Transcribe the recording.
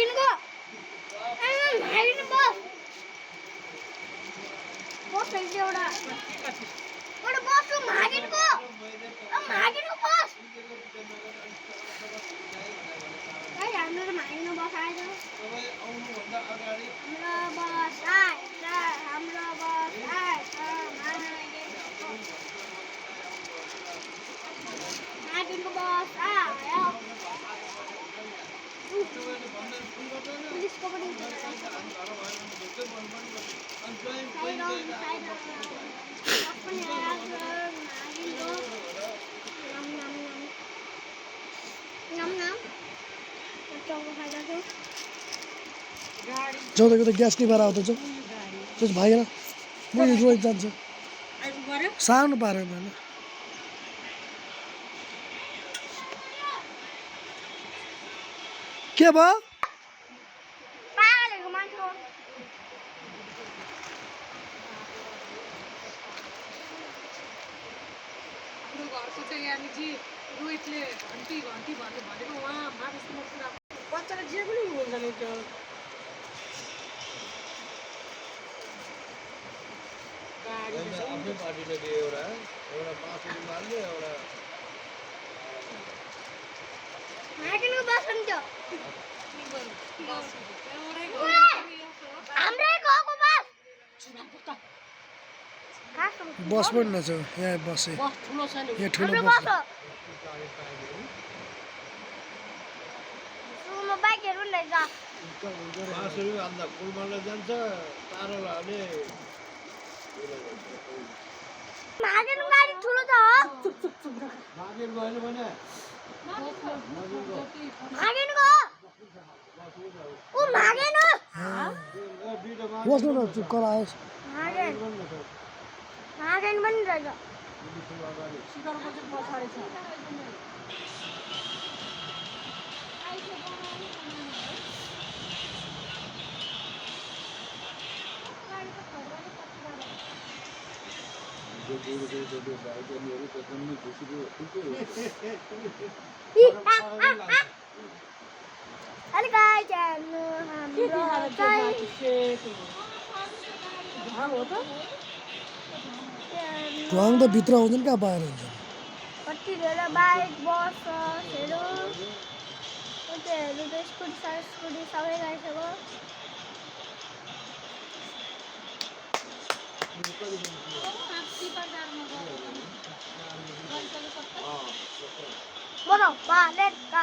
Makin ko. Makin boss. Boss lagi udah. Udah boss tuh makin ko. Makin ko boss. Kayak hamil makin boss aja. Hamil boss aja. Hamil boss aja. Makin ko boss aja. Pulis ko pa rin. जाउँ त gas नि भएर आउँदैछ त्यस भएन म यो रोज जान्छ सानो पारेँ मैले के भयो रोहितले घन्टी घन्टी भनेको उहाँ मानिसको कुरा बच्चाले जे पनि हुन्छ नि त्यो आफ्नै पार्टीले दियो एउटा 5 मान्ने एउटा Makin ko boss nito. Amre ko ako boss. बस पनि नछ यहाँ बसे बस ठुलो छ नि यहाँ ठुलो Amre बस boss. Sumo bike heru nai ja. 5 रुपियाँ भन्दा कुलमाले जान्छ तारो लाने Makin गाडी ठुलो छ हो. मागेर गएन भने Makin ko. उ मागेन. बस्नु न कराएस Makin. Makin पनि रहेछ. सिकाउको चाहिँ पछाडि छ Halo guys, हाम्रो चाहिँ हो त ढुवाङ त भित्र आउँदैन कहाँ बाहिर हुन्छ कति धेरै बाइक बसहरू कतिहरू त स्कुटी सबै गइसक्यो बोलो पालेट का